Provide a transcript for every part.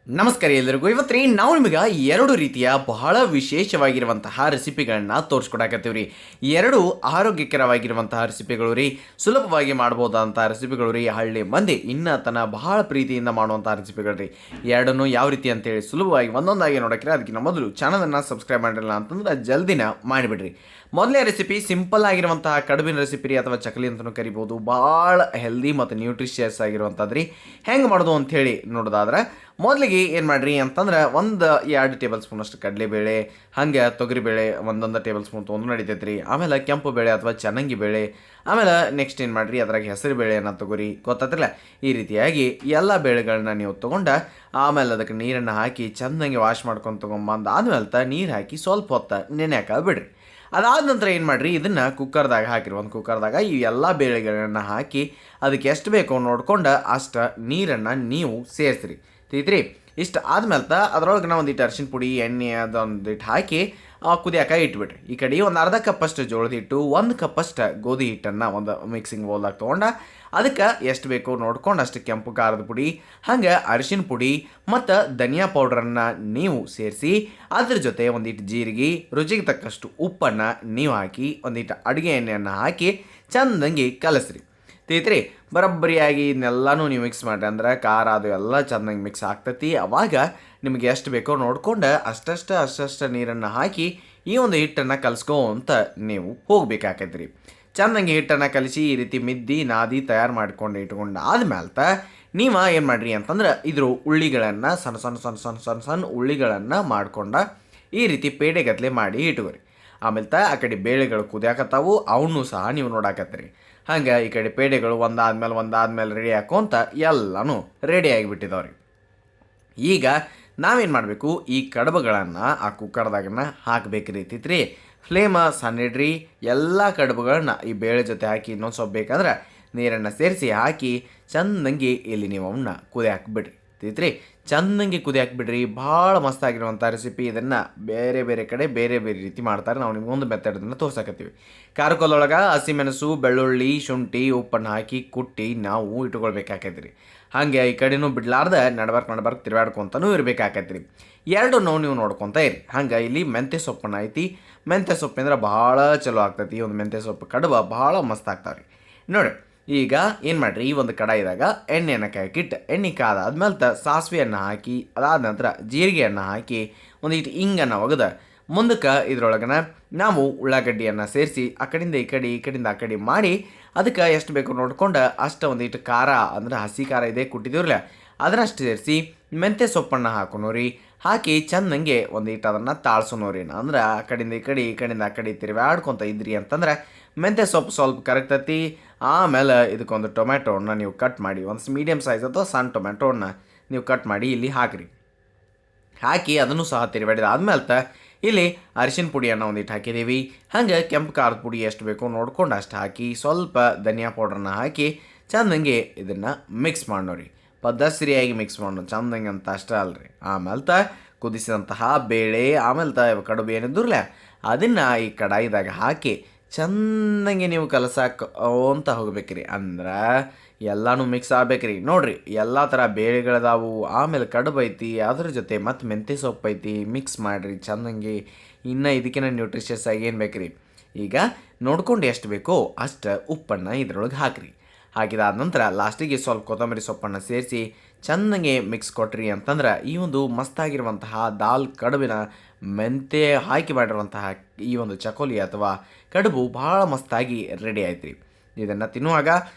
ನಮಸ್ಕಾರ ಎಲ್ಲರಿಗೂ. ಇವತ್ತು ನಾವು ನಿಮಗೆ ಎರಡು ರೀತಿಯ ಬಹಳ ವಿಶೇಷವಾಗಿರುವಂತಹ ರೆಸಿಪಿಗಳನ್ನ ತೋರಿಸ್ಕೊಡಕತ್ತೀವಿ ರೀ. ಎರಡು ಆರೋಗ್ಯಕರವಾಗಿರುವಂತಹ ರೆಸಿಪಿಗಳು ರೀ, ಸುಲಭವಾಗಿ ಮಾಡ್ಬೋದಂಥ ರೆಸಿಪಿಗಳು ರೀ. ಹಳ್ಳಿ ಮಂದಿ ಇನ್ನತನ ಬಹಳ ಪ್ರೀತಿಯಿಂದ ಮಾಡುವಂಥ ರೆಸಿಪಿಗಳು ರೀ. ಎರಡನ್ನೂ ಯಾವ ರೀತಿ ಅಂತೇಳಿ ಸುಲಭವಾಗಿ ಒಂದೊಂದಾಗಿ ನೋಡೋಕ್ಕಿರ ಅದಕ್ಕಿಂತ ಮೊದಲು ಚಾನಲನ್ನು ಸಬ್ಸ್ಕ್ರೈಬ್ ಮಾಡಿರಲ್ಲ ಅಂತಂದ್ರೆ ಜಲ್ದಿನ ಮಾಡಿಬಿಡ್ರಿ. ಮೊದಲೇ ರೆಸಿಪಿ ಸಿಂಪಲ್ ಆಗಿರುವಂತಹ ಕಡುಬಿನ ರೆಸಿಪಿ ರೀ, ಅಥವಾ ಚಕಲಿ ಅಂತಲೂ ಕರಿಬೋದು. ಭಾಳ ಹೆಲ್ದಿ ಮತ್ತು ನ್ಯೂಟ್ರಿಷಿಯಸ್ ಆಗಿರುವಂಥದ್ದು ರೀ. ಹೆಂಗೆ ಮಾಡೋದು ಅಂಥೇಳಿ ನೋಡೋದಾದ್ರೆ ಮೊದಲಿಗೆ ಏನು ಮಾಡಿರಿ ಅಂತಂದ್ರೆ 1-2 ಟೇಬಲ್ ಸ್ಪೂನಷ್ಟು ಕಡಲೆಬೇಳೆ, ಹಾಗೆ ತೊಗರಿಬೇಳೆ 1 ಟೇಬಲ್ ಸ್ಪೂನ್ ತೊಗೊಂಡು ನಡಿತೈತೆ ರೀ. ಆಮೇಲೆ ಕೆಂಪು ಬೇಳೆ ಅಥವಾ ಚೆನ್ನಾಗಿ ಬೇಳೆ, ಆಮೇಲೆ ನೆಕ್ಸ್ಟ್ ಏನು ಮಾಡಿರಿ ಅದ್ರಾಗ ಹೆಸರು ಬೇಳೆಯನ್ನು ತೊಗೊರಿ, ಗೊತ್ತಾತಿರಲ್ಲ. ಈ ರೀತಿಯಾಗಿ ಎಲ್ಲ ಬೇಳೆಗಳನ್ನ ನೀವು ತೊಗೊಂಡು ಆಮೇಲೆ ಅದಕ್ಕೆ ನೀರನ್ನು ಹಾಕಿ ಚೆನ್ನಾಗಿ ವಾಶ್ ಮಾಡ್ಕೊಂಡು ತೊಗೊಂಬಂದು ಆದ್ಮೇಲೆ ನೀರು ಹಾಕಿ ಸ್ವಲ್ಪ ಹೊತ್ತು ನೆನೆಯಾಕ ಬಿಡ್ರಿ. ಅದಾದ ನಂತರ ಏನು ಮಾಡಿರಿ, ಇದನ್ನು ಕುಕ್ಕರ್ದಾಗ ಹಾಕಿರಿ. ಒಂದು ಕುಕ್ಕರ್ದಾಗ ಈ ಎಲ್ಲ ಬೇಳೆಗಳನ್ನು ಹಾಕಿ ಅದಕ್ಕೆ ಎಷ್ಟು ಬೇಕೋ ನೋಡ್ಕೊಂಡು ಅಷ್ಟು ನೀರನ್ನು ನೀವು ಸೇರಿಸ್ರಿ. ತಿಳಿತ್ರಿ. ಇಷ್ಟು ಆದ್ಮೇಲೆ ಅದ್ರೊಳಗೆ ನಾವು ಒಂದಿಟ್ಟು ಅರಿಶಿನ ಪುಡಿ, ಎಣ್ಣೆ ಅದೊಂದಿಟ್ಟು ಹಾಕಿ ಕುದಿಯಾಕ ಇಟ್ಬಿಟ್ರಿ. ಈ ಕಡೆ ಒಂದು ಅರ್ಧ ಕಪ್ಪಷ್ಟು ಜೋಳದ ಹಿಟ್ಟು, 1 ಕಪ್ಪಷ್ಟು ಗೋಧಿ ಹಿಟ್ಟನ್ನು ಒಂದು ಮಿಕ್ಸಿಂಗ್ ಬೌಲ್ದಾಗ ತೊಗೊಂಡು ಅದಕ್ಕೆ ಎಷ್ಟು ಬೇಕೋ ನೋಡ್ಕೊಂಡು ಅಷ್ಟು ಕೆಂಪು ಖಾರದ ಪುಡಿ, ಹಾಗೆ ಅರಿಶಿನ ಪುಡಿ ಮತ್ತು ಧನಿಯಾ ಪೌಡ್ರನ್ನು ನೀವು ಸೇರಿಸಿ ಅದ್ರ ಜೊತೆ ಒಂದಿಟ್ಟು ಜೀರಿಗೆ, ರುಚಿಗೆ ತಕ್ಕಷ್ಟು ಉಪ್ಪನ್ನು ನೀವು ಹಾಕಿ ಒಂದಿಟ್ಟು ಅಡುಗೆ ಎಣ್ಣೆಯನ್ನು ಹಾಕಿ ಚೆಂದಂಗೆ ಕಲಸ್ರಿ. ತಿಳಿತ್ರಿ. ಬರೋಬ್ಬರಿಯಾಗಿ ಇದನ್ನೆಲ್ಲನೂ ನೀವು ಮಿಕ್ಸ್ ಮಾಡಿರಿ ಅಂದ್ರೆ ಖಾರ ಅದು ಎಲ್ಲ ಚೆನ್ನಾಗಿ ಮಿಕ್ಸ್ ಆಗ್ತೈತಿ. ಅವಾಗ ನಿಮಗೆ ಎಷ್ಟು ಬೇಕೋ ನೋಡ್ಕೊಂಡು ಅಷ್ಟಷ್ಟು ನೀರನ್ನು ಹಾಕಿ ಈ ಒಂದು ಹಿಟ್ಟನ್ನು ಕಲಿಸ್ಕೊಂತ ನೀವು ಹೋಗ್ಬೇಕಾಕೈತ್ರಿ. ಚೆನ್ನಾಗಿ ಹಿಟ್ಟನ್ನು ಕಲಿಸಿ ಈ ರೀತಿ ಮಿದ್ದಿ ನಾದಿ ತಯಾರು ಮಾಡ್ಕೊಂಡು ಇಟ್ಕೊಂಡು ಆದ್ಮೇಲೆ ನೀವು ಏನು ಮಾಡಿರಿ ಅಂತಂದ್ರೆ ಇದ್ರ ಉಳ್ಳಿಗಳನ್ನು ಸಣ್ಣ ಉಳ್ಳಿಗಳನ್ನು ಮಾಡ್ಕೊಂಡು ಈ ರೀತಿ ಪೇಡೆಗತ್ಲೆ ಮಾಡಿ ಇಟ್ಕೊರಿ. ಆಮೇಲೆ ಆ ಕಡೆ ಬೇಳೆಗಳು ಕುದಿಯಾಕತ್ತಾವು, ಅವನ್ನೂ ಸಹ ನೀವು ನೋಡಾಕತ್ತೀರಿ. ಹಂಗೆ ಈ ಕಡೆ ಪೇಡೆಗಳು ಒಂದಾದ್ಮೇಲೆ ರೆಡಿ ಹಾಕೋಂತ ಎಲ್ಲನೂ ರೆಡಿ ಆಗಿಬಿಟ್ಟಿದವ್ರಿ. ಈಗ ನಾವೇನು ಮಾಡಬೇಕು, ಈ ಕಡುಬುಗಳನ್ನು ಆ ಕುಕ್ಕರ್ದಾಗನ್ನ ಹಾಕಬೇಕು ರೀತಿತ್ರಿ. ಫ್ಲೇಮ ಸಣ್ಣಿಡ್ರಿ. ಎಲ್ಲ ಕಡುಬುಗಳನ್ನ ಈ ಬೇಳೆ ಜೊತೆ ಹಾಕಿ ಇನ್ನೊಂದು ಸ್ವಲ್ಪ ಬೇಕಂದ್ರೆ ನೀರನ್ನು ಸೇರಿಸಿ ಹಾಕಿ ಚೆಂದಂಗಿ ಇಲ್ಲಿ ನೀವು ಅವನ್ನ ಕುದಿಯಾಕ್ಬಿಡ್ರಿ. ತಿಳಿತ್ರಿ. ಚೆಂದಂಗಿ ಕುದಿಯಾಕ್ಬಿಡ್ರಿ. ಭಾಳ ಮಸ್ತಾಗಿರುವಂಥ ರೆಸಿಪಿ. ಇದನ್ನು ಬೇರೆ ಬೇರೆ ಕಡೆ ಬೇರೆ ಬೇರೆ ರೀತಿ ಮಾಡ್ತಾರೆ. ನಾವು ನಿಮ್ಗೊಂದು ಮೆಥಡನ್ನು ತೋರ್ಸಕತ್ತೀವಿ. ಖಾರಕೊಲ್ಲೊಳಗೆ ಹಸಿಮೆಣಸು, ಬೆಳ್ಳುಳ್ಳಿ, ಶುಂಠಿ, ಉಪ್ಪನ್ನು ಹಾಕಿ ಕುಟ್ಟಿ ನಾವು ಇಟ್ಕೊಳ್ಬೇಕಾಕೈತ್ರಿ. ಹಾಗೆ ಈ ಕಡೆನೂ ಬಿಡ್ಲಾರ್ದೆ ನಡ್ಬರ್ಕ್ ತಿರುಗಾಡ್ಕೊತಾನೂ ಇರಬೇಕಾಕೈತ್ರಿ. ಎರಡನ್ನೂ ನೀವು ನೋಡ್ಕೊತ ಇರಿ. ಹಂಗೆ ಇಲ್ಲಿ ಮೆಂತ್ಯ ಸೊಪ್ಪನ್ನು ಐತಿ. ಮೆಂತ್ಯ ಸೊಪ್ಪು ಅಂದ್ರೆ ಭಾಳ ಚಲೋ ಆಗ್ತೈತಿ. ಒಂದು ಮೆಂತ್ಯ ಸೊಪ್ಪು ಕಡುಬು ಭಾಳ ಮಸ್ತ್ ಆಗ್ತಾವ್ರಿ. ನೋಡಿ, ಈಗ ಏನು ಮಾಡಿರಿ, ಈ ಒಂದು ಕಡಾಯಿದಾಗ ಎಣ್ಣೆಯನ್ನು ಕಾಯ್ಕಿಟ್ಟು ಎಣ್ಣೆ ಕಾದಾದ್ಮೇಲೆ ಸಾಸಿವೆಯನ್ನು ಹಾಕಿ ಅದಾದ ನಂತರ ಜೀರಿಗೆಯನ್ನು ಹಾಕಿ ಒಂದಿಟ್ಟು ಹಿಂಗನ್ನು ಒಗೆದ ಮುಂದಕ್ಕೆ ಇದ್ರೊಳಗನ ನಾವು ಉಳ್ಳಾಗಡ್ಡಿಯನ್ನು ಸೇರಿಸಿ ಆ ಕಡೆಯಿಂದ ಈ ಕಡೆಯಿಂದ ಆ ಕಡೆ ಮಾಡಿ ಅದಕ್ಕೆ ಎಷ್ಟು ಬೇಕು ನೋಡ್ಕೊಂಡು ಅಷ್ಟು ಒಂದಿಟ್ಟು ಖಾರ ಅಂದ್ರೆ ಹಸಿ ಖಾರ ಇದೆ ಕುಟ್ಟಿದ್ದೀವ್ರಲ್ಲ ಅದನ್ನಷ್ಟು ಸೇರಿಸಿ ಮೆಂತ್ಯ ಸೊಪ್ಪನ್ನು ಹಾಕೋಣರಿ. ಹಾಕಿ ಚೆಂದಂಗೆ ಒಂದಿಟ್ಟು ಅದನ್ನು ತಾಳ್ಸೋಣರಿ. ಅಂದ್ರೆ ಆ ಕಡೆಯಿಂದ ಈ ಕಡೆಯಿಂದ ಆ ಕಡೆ ತಿರುಗಾಡ್ಕೊತ ಇದ್ರಿ ಅಂತಂದ್ರೆ ಮೆಂತ್ಯ ಸೊಪ್ಪು ಸ್ವಲ್ಪ ಕರಗ್ತತಿ. ಆಮೇಲೆ ಇದಕ್ಕೊಂದು ಟೊಮೆಟೋನ ನೀವು ಕಟ್ ಮಾಡಿ, ಒಂದು ಮೀಡಿಯಮ್ ಸೈಜ್ ಅಥವಾ ಸಣ್ಣ ಟೊಮೆಟೋನ ನೀವು ಕಟ್ ಮಾಡಿ ಇಲ್ಲಿ ಹಾಕಿ ಅದನ್ನು ಸಹ ತಿರುಗಾಡಿದ ಆದ್ಮೇಲೆ ಇಲ್ಲಿ ಅರಿಶಿನ ಪುಡಿಯನ್ನು ಒಂದಿಟ್ಟು ಹಾಕಿದ್ದೀವಿ. ಹಾಗೆ ಕೆಂಪು ಖಾರದ ಪುಡಿ ಎಷ್ಟು ಬೇಕೋ ನೋಡ್ಕೊಂಡು ಅಷ್ಟು ಹಾಕಿ ಸ್ವಲ್ಪ ಧನಿಯಾ ಪೌಡ್ರನ್ನ ಹಾಕಿ ಚೆಂದಂಗೆ ಇದನ್ನು ಮಿಕ್ಸ್ ಮಾಡೋರಿ. ಪದ್ದಸರಿಯಾಗಿ ಮಿಕ್ಸ್ ಮಾಡೋಣ ಚೆಂದಂಗೆ ಅಂತ ಅಷ್ಟೇ ಅಲ್ರಿ. ಆಮೇಲೆ ಕುದಿಸಿದಂತಹ ಬೇಳೆ ಆಮೇಲೆ ಕಡುಬು ಏನಿದ್ರಲ್ಲ ಅದನ್ನು ಈ ಕಡಾಯಿದಾಗ ಹಾಕಿ ಚೆಂದಂಗೆ ನೀವು ಅಂತ ಹೋಗ್ಬೇಕ್ರಿ. ಅಂದ್ರೆ ಎಲ್ಲನೂ ಮಿಕ್ಸ್ ಆಗ್ಬೇಕ್ರಿ. ನೋಡಿರಿ, ಎಲ್ಲ ಥರ ಬೇಳೆಗಳದಾವು, ಆಮೇಲೆ ಕಡುಬು ಐತಿ, ಅದ್ರ ಜೊತೆ ಮತ್ತು ಮೆಂತ್ಯ ಸೊಪ್ಪು ಐತಿ. ಮಿಕ್ಸ್ ಮಾಡಿರಿ ಚೆಂದಂಗೆ. ಇನ್ನು ಇದಕ್ಕಿಂತ ನ್ಯೂಟ್ರಿಷಿಯಸ್ ಆಗಿ ಏನು ಬೇಕ್ರಿ, ಈಗ ನೋಡ್ಕೊಂಡು ಎಷ್ಟು ಬೇಕೋ ಅಷ್ಟು ಉಪ್ಪನ್ನು ಇದ್ರೊಳಗೆ ಹಾಕಿರಿ. ಹಾಕಿದಾದ ನಂತರ ಲಾಸ್ಟಿಗೆ ಸ್ವಲ್ಪ ಕೊತ್ತಂಬರಿ ಸೊಪ್ಪನ್ನು ಸೇರಿಸಿ ಚೆಂದಂಗೆ ಮಿಕ್ಸ್ ಕೊಟ್ರಿ ಅಂತಂದ್ರೆ ಈ ಒಂದು ಮಸ್ತಾಗಿರುವಂತಹ ದಾಲ್ ಕಡುಬಿನ ಮೆಂತ್ಯ ಹಾಕಿ ಮಾಡಿರುವಂತಹ ಈ ಒಂದು ಚಕೋಲಿ ಅಥವಾ ಕಡುಬು ಭಾಳ ಮಸ್ತಾಗಿ ರೆಡಿ ಆಯ್ತು ರೀ. ಇದನ್ನು ತಿನ್ನುವಾಗ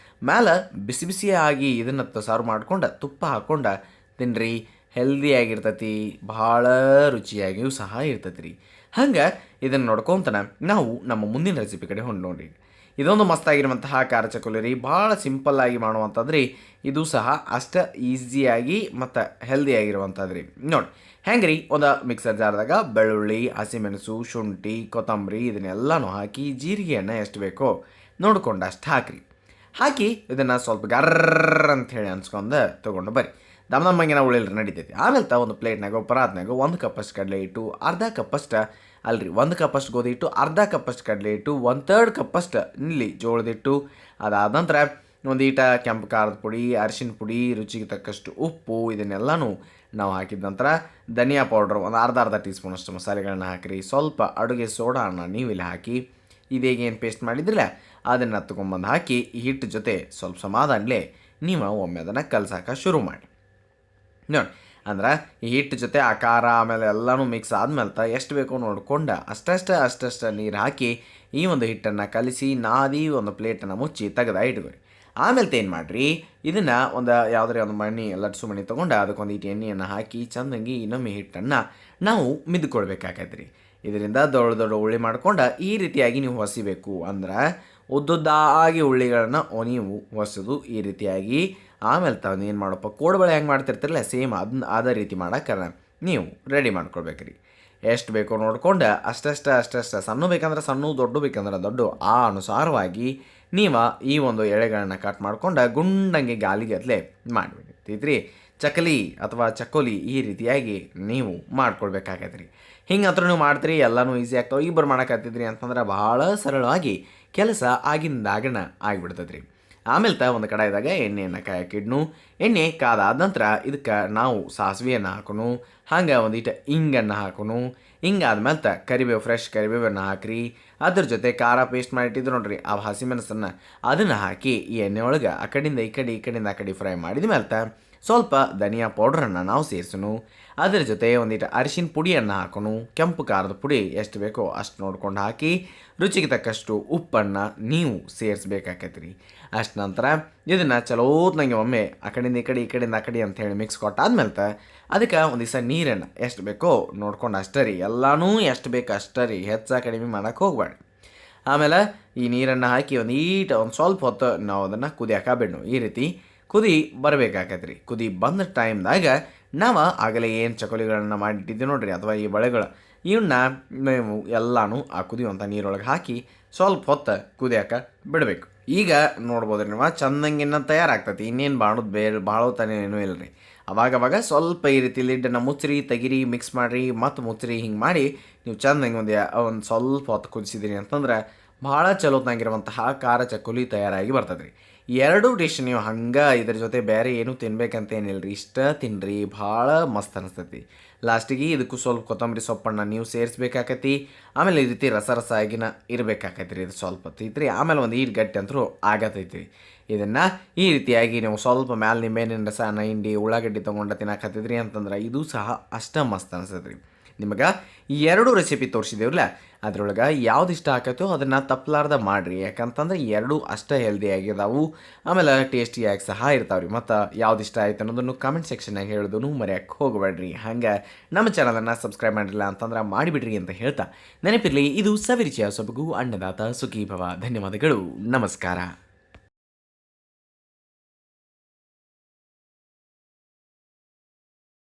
ಮೇಲೆ ಬಿಸಿ ಬಿಸಿಯಾಗಿ ಇದನ್ನು ಸರ್ವ್ ಮಾಡ್ಕೊಂಡು ತುಪ್ಪ ಹಾಕ್ಕೊಂಡು ತಿನ್ನಿರಿ. ಹೆಲ್ದಿಯಾಗಿರ್ತೈತಿ, ಭಾಳ ರುಚಿಯಾಗಿಯೂ ಸಹ ಇರ್ತೈತಿ ರೀ. ಹಂಗೆ ಇದನ್ನು ನೋಡ್ಕೊತಾನೆ ನಾವು ನಮ್ಮ ಮುಂದಿನ ರೆಸಿಪಿ ಕಡೆ ನೋಡ್ರಿ. ಇದೊಂದು ಮಸ್ತಾಗಿರುವಂತಹ ಖಾರ ಚಕೋಲಿ ರೀ. ಭಾಳ ಸಿಂಪಲ್ಲಾಗಿ ಮಾಡುವಂಥದ್ದು ರೀ. ಇದು ಸಹ ಅಷ್ಟು ಈಸಿಯಾಗಿ ಮತ್ತು ಹೆಲ್ದಿಯಾಗಿರುವಂಥದ್ದು ರೀ. ನೋಡಿ ಹೆಂಗೆ ರೀ, ಒಂದು ಮಿಕ್ಸರ್ ಜಾರ್ದಾಗ ಬೆಳ್ಳುಳ್ಳಿ, ಹಸಿಮೆಣಸು, ಶುಂಠಿ, ಕೊತ್ತಂಬರಿ ಇದನ್ನೆಲ್ಲನೂ ಹಾಕಿ ಜೀರಿಗೆಯನ್ನು ಎಷ್ಟು ಬೇಕೋ ನೋಡ್ಕೊಂಡು ಅಷ್ಟು ಹಾಕಿ ಇದನ್ನು ಸ್ವಲ್ಪ ಗರ್ರ ಅಂಥೇಳಿ ಅನ್ಸ್ಕೊಂಡು ತೊಗೊಂಡು ಬರ್ರಿ. ದಮ್ಮಂಗಿನ ಉಳಿಲ್ರಿ ನಡಿತೈತಿ. ಆಮೇಲೆ ಒಂದು ಪ್ಲೇಟ್ನಾಗ ಪರಾತ್ನಾಗ 1 ಕಪ್ಪಷ್ಟು ಕಡಲೆ ಹಿಟ್ಟು, ಅರ್ಧ ಕಪ್ಪಷ್ಟು 1 ಕಪ್ಪಷ್ಟು ಗೋಧಿ ಹಿಟ್ಟು, ಅರ್ಧ ಕಪ್ಪಷ್ಟು ಕಡಲೆ ಹಿಟ್ಟು, 1/3 ಕಪ್ಪಷ್ಟು ಇಲ್ಲಿ ಜೋಳದ ಹಿಟ್ಟು. ಅದಾದ ನಂತರ ಒಂದೀಟ ಕೆಂಪು ಖಾರದ ಪುಡಿ, ಅರಿಶಿನ ಪುಡಿ, ರುಚಿಗೆ ತಕ್ಕಷ್ಟು ಉಪ್ಪು ಇದನ್ನೆಲ್ಲನೂ ನಾವು ಹಾಕಿದ ನಂತರ ಧನಿಯಾ ಪೌಡ್ರ್ ಒಂದು ಅರ್ಧ ಟೀ ಸ್ಪೂನಷ್ಟು ಮಸಾಲೆಗಳನ್ನ ಹಾಕಿರಿ. ಸ್ವಲ್ಪ ಅಡುಗೆ ಸೋಡಾನ ನೀವು ಇಲ್ಲಿ ಹಾಕಿ ಇದೇಗೇನು ಪೇಸ್ಟ್ ಮಾಡಿದ್ರಲ್ಲ ಅದನ್ನು ತೊಗೊಂಬಂದು ಹಾಕಿ ಹಿಟ್ಟು ಜೊತೆ ಸ್ವಲ್ಪ ಸಮಾಧಾನಲೇ ನೀವು ಒಮ್ಮೆ ಅದನ್ನು ಕಲಸಾಕ ಶುರು ಮಾಡಿ ನೋಡಿ. ಅಂದ್ರೆ ಈ ಹಿಟ್ಟು ಜೊತೆ ಆ ಖಾರ ಆಮೇಲೆ ಎಲ್ಲನೂ ಮಿಕ್ಸ್ ಆದ್ಮೇಲೆ ಎಷ್ಟು ಬೇಕೋ ನೋಡ್ಕೊಂಡು ಅಷ್ಟಷ್ಟು ನೀರು ಹಾಕಿ ಈ ಒಂದು ಹಿಟ್ಟನ್ನು ಕಲಿಸಿ ನಾದಿ ಒಂದು ಪ್ಲೇಟನ್ನು ಮುಚ್ಚಿ ತೆಗೆದ ಇಟ್ಕೊರಿ. ಆಮೇಲೆ ಏನು ಮಾಡಿರಿ, ಇದನ್ನು ಒಂದು ಯಾವುದೇ ಒಂದು ಮಣಿ ಲಟ್ಸು ಮಣಿ ತೊಗೊಂಡು ಅದಕ್ಕೊಂದು ಇಟ್ಟು ಎಣ್ಣೆಯನ್ನು ಹಾಕಿ ಚೆಂದಂಗಿ ಇನ್ನೊಮ್ಮೆ ಹಿಟ್ಟನ್ನು ನಾವು ಮಿದ್ಕೊಳ್ಬೇಕಾಗತ್ತೆ ರೀ. ಇದರಿಂದ ದೊಡ್ಡ ಉಳ್ಳಿ ಮಾಡ್ಕೊಂಡು ಈ ರೀತಿಯಾಗಿ ನೀವು ಹೊಸಿಬೇಕು. ಅಂದ್ರೆ ಉದ್ದುದ್ದಾಗಿ ಉಳ್ಳಿಗಳನ್ನ ನೀವು ಹೊಸೋದು ಈ ರೀತಿಯಾಗಿ. ಆಮೇಲೆ ತಾವು ಏನು ಮಾಡಪ್ಪ ಕೋಡ್ಬಳೆ ಹೆಂಗೆ ಮಾಡ್ತಿರ್ತಿರಲ್ಲ ಸೇಮ್ ಅದೇ ರೀತಿ ಮಾಡೋಕೆ ನೀವು ರೆಡಿ ಮಾಡ್ಕೊಳ್ಬೇಕು ರೀ. ಎಷ್ಟು ಬೇಕೋ ನೋಡ್ಕೊಂಡು ಅಷ್ಟಷ್ಟು ಸಣ್ಣ ಬೇಕಂದ್ರೆ ಸಣ್ಣ, ದೊಡ್ಡ ಬೇಕಂದ್ರೆ ದೊಡ್ಡ ಆ ಅನುಸಾರವಾಗಿ ನೀವು ಈ ಒಂದು ಎಳೆಗಳನ್ನ ಕಟ್ ಮಾಡ್ಕೊಂಡು ಗುಂಡಂಗೆ ಗಾಲಿಗತ್ಲೆ ಮಾಡಿಬಿಡ್ತೈತ್ರಿ. ಚಕಲಿ ಅಥವಾ ಚಕೋಲಿ ಈ ರೀತಿಯಾಗಿ ನೀವು ಮಾಡ್ಕೊಳ್ಬೇಕಾಗತ್ತೆ ರೀ. ಹಿಂಗೆ ಹತ್ರ ನೀವು ಮಾಡ್ತೀರಿ ಎಲ್ಲನೂ ಈಸಿ ಆಗ್ತಾವೆ. ಇಬ್ಬರು ಮಾಡೋಕತ್ತಿದ್ರಿ ಅಂತಂದ್ರೆ ಭಾಳ ಸರಳವಾಗಿ ಕೆಲಸ ಆಗಿಂದಾಗಣ ಆಗಿಬಿಡ್ತದೆ ರೀ. ಆಮೇಲೆ ಒಂದು ಕಡಾಯಿದಾಗ ಎಣ್ಣೆಯನ್ನು ಕಾಯಕ್ಕಿಡ್ನು. ಎಣ್ಣೆ ಕಾದಾದ ನಂತರ ಇದಕ್ಕೆ ನಾವು ಸಾಸಿವೆಯನ್ನು ಹಾಕೋನು, ಹಂಗೆ ಒಂದಿಟ್ಟು ಹಿಂಗನ್ನು ಹಾಕೋನು. ಹಿಂಗಾದ್ಮೇಲೆ ಕರಿಬೇವು ಫ್ರೆಶ್ ಕರಿಬೇವನ್ನು ಹಾಕಿರಿ. ಅದ್ರ ಜೊತೆ ಖಾರ ಪೇಸ್ಟ್ ಮಾಡಿಟ್ಟಿದ್ರು ನೋಡ್ರಿ ಆ ಹಸಿಮೆಣಸನ್ನು ಅದನ್ನು ಹಾಕಿ ಈ ಎಣ್ಣೆ ಒಳಗೆ ಆ ಕಡೆಯಿಂದ ಈ ಕಡೆ ಫ್ರೈ ಮಾಡಿದ ಮೇಲೆ ಸ್ವಲ್ಪ ಧನಿಯಾ ಪೌಡ್ರನ್ನು ನಾವು ಸೇರಿಸೋನು. ಅದರ ಜೊತೆ ಒಂದಿಟ್ಟು ಅರಿಶಿನ ಪುಡಿಯನ್ನು ಹಾಕೋನು. ಕೆಂಪು ಖಾರದ ಪುಡಿ ಎಷ್ಟು ಬೇಕೋ ಅಷ್ಟು ನೋಡ್ಕೊಂಡು ಹಾಕಿ ರುಚಿಗೆ ತಕ್ಕಷ್ಟು ಉಪ್ಪನ್ನು ನೀವು ಸೇರಿಸ್ಬೇಕಾಕೈತಿ ರೀ. ಅಷ್ಟು ನಂತರ ಇದನ್ನು ಚಲೋತ್ನಂಗೆ ಒಮ್ಮೆ ಆ ಕಡೆಯಿಂದ ಆ ಕಡೆ ಅಂಥೇಳಿ ಮಿಕ್ಸ್ ಕೊಟ್ಟಾದ್ಮೇಲೆ ಅದಕ್ಕೆ ಒಂದು ದಿವಸ ನೀರನ್ನು ಎಷ್ಟು ಬೇಕೋ ನೋಡ್ಕೊಂಡು ಅಷ್ಟೇ ರೀ. ಎಲ್ಲನೂ ಎಷ್ಟು ಬೇಕು ಅಷ್ಟೇ ರೀ, ಹೆಚ್ಚು ಕಡಿಮೆ ಮಾಡೋಕ್ಕೆ ಹೋಗ್ಬೇಡಿ. ಆಮೇಲೆ ಈ ನೀರನ್ನು ಹಾಕಿ ಒಂದು ಸ್ವಲ್ಪ ಹೊತ್ತು ನಾವು ಅದನ್ನು ಕುದಿಯಾಕ ಬಿಡ್ನು. ಈ ರೀತಿ ಕುದಿ ಬರಬೇಕಾಗತ್ತೆ ರೀ. ಕುದಿ ಬಂದ ಟೈಮ್ದಾಗ ನಾವು ಆಗಲೇ ಏನು ಚಕೋಲಿಗಳನ್ನ ಮಾಡಿಟ್ಟಿದ್ದೀವಿ ನೋಡ್ರಿ ಅಥವಾ ಈ ಬಳೆಗಳು ಇವನ್ನ ನೀವು ಎಲ್ಲನೂ ಆ ಕುದಿಯುವಂಥ ನೀರೊಳಗೆ ಹಾಕಿ ಸ್ವಲ್ಪ ಹೊತ್ತು ಕುದಿಯಾಕ ಬಿಡಬೇಕು. ಈಗ ನೋಡ್ಬೋದ್ರಿ ನೀವು ಚಂದಂಗಿನ್ನ ತಯಾರಾಗ್ತೈತಿ. ಇನ್ನೇನು ಬಾಳೋ ತಾನೇ ಏನೂ ಇಲ್ಲ ರೀ. ಅವಾಗವಾಗ ಸ್ವಲ್ಪ ಈ ರೀತಿ ಲಿಡ್ಡನ್ನು ಮುಚ್ಚಿರಿ, ತೆಗಿರಿ, ಮಿಕ್ಸ್ ಮಾಡಿರಿ, ಮತ್ತು ಮುಚ್ಚಿರಿ. ಹಿಂಗೆ ಮಾಡಿ ನೀವು ಚಂದಂಗೆ ಒಂದು ಸ್ವಲ್ಪ ಹೊತ್ತು ಕುದಿಸಿದಿರಿ ಅಂತಂದ್ರೆ ಭಾಳ ಚಲೋತ್ನಾಗಿರುವಂತಹ ಖಾರ ಚಕೋಲಿ ತಯಾರಾಗಿ ಬರ್ತದೆ ರೀ. ಎರಡೂ ಡಿಶ್ ನೀವು ಹಂಗೆ ಇದ್ರ ಜೊತೆ ಬೇರೆ ಏನೂ ತಿನ್ಬೇಕಂತ ಏನಿಲ್ಲ ರೀ, ಇಷ್ಟ ತಿನ್ನಿರಿ, ಭಾಳ ಮಸ್ತ್ ಅನಿಸ್ತೈತಿ. ಲಾಸ್ಟಿಗೆ ಇದಕ್ಕೂ ಸ್ವಲ್ಪ ಕೊತ್ತಂಬರಿ ಸೊಪ್ಪನ್ನು ನೀವು ಸೇರಿಸ್ಬೇಕಾಕತಿ. ಆಮೇಲೆ ಈ ರೀತಿ ರಸ ಆಗಿನ ಇರಬೇಕಾಕೈತಿ ರೀ. ಇದು ಸ್ವಲ್ಪ ಹೊತ್ತೈತ್ರಿ. ಆಮೇಲೆ ಒಂದು ಈಟ್ ಗಟ್ಟಿ ಅಂತರೂ ಆಗತೈತಿ. ಇದನ್ನು ಈ ರೀತಿಯಾಗಿ ನೀವು ಸ್ವಲ್ಪ ಮ್ಯಾಲೆ ನಿಂಬೆಹಣ್ಣಿನ ರಸ ಹಿಂಡಿ ಉಳ್ಳಾಗಡ್ಡಿ ತೊಗೊಂಡು ತಿನ್ನಕತ್ತಿದ್ರಿ ಅಂತಂದ್ರೆ ಇದು ಸಹ ಅಷ್ಟೇ ಮಸ್ತ್ ಅನಿಸ್ತೈತಿ ರೀ. ನಿಮಗೆ ಈ ಎರಡೂ ರೆಸಿಪಿ ತೋರಿಸಿದೇವ್ರಲ್ಲ ಅದ್ರೊಳಗೆ ಯಾವ್ದು ಇಷ್ಟ ಆಕೈತೋ ಅದನ್ನು ತಪ್ಪಲಾರ್ದ ಮಾಡಿರಿ. ಯಾಕಂತಂದ್ರೆ ಎರಡೂ ಅಷ್ಟೇ ಹೆಲ್ದಿ ಆಗಿದಾವು, ಆಮೇಲೆ ಟೇಸ್ಟಿಯಾಗಿ ಸಹ ಇರ್ತಾವೆ ರೀ. ಮತ್ತು ಯಾವ್ದು ಇಷ್ಟ ಆಯ್ತು ಅನ್ನೋದನ್ನು ಕಾಮೆಂಟ್ ಸೆಕ್ಷನ್ನಾಗ ಹೇಳೋದನ್ನು ಮರೆಯೋಕ್ಕೆ ಹೋಗಬೇಡ್ರಿ. ಹಂಗೆ ನಮ್ಮ ಚಾನಲನ್ನು ಸಬ್ಸ್ಕ್ರೈಬ್ ಮಾಡಿರಲಿಲ್ಲ ಅಂತಂದ್ರೆ ಮಾಡಿಬಿಡ್ರಿ ಅಂತ ಹೇಳ್ತಾ ನೆನಪಿರಲಿ, ಇದು ಸವಿರುಚಿಯ ಸೊಬಗು ಅನ್ನದಾತ ಸುಖೀಭವ. ಧನ್ಯವಾದಗಳು, ನಮಸ್ಕಾರ.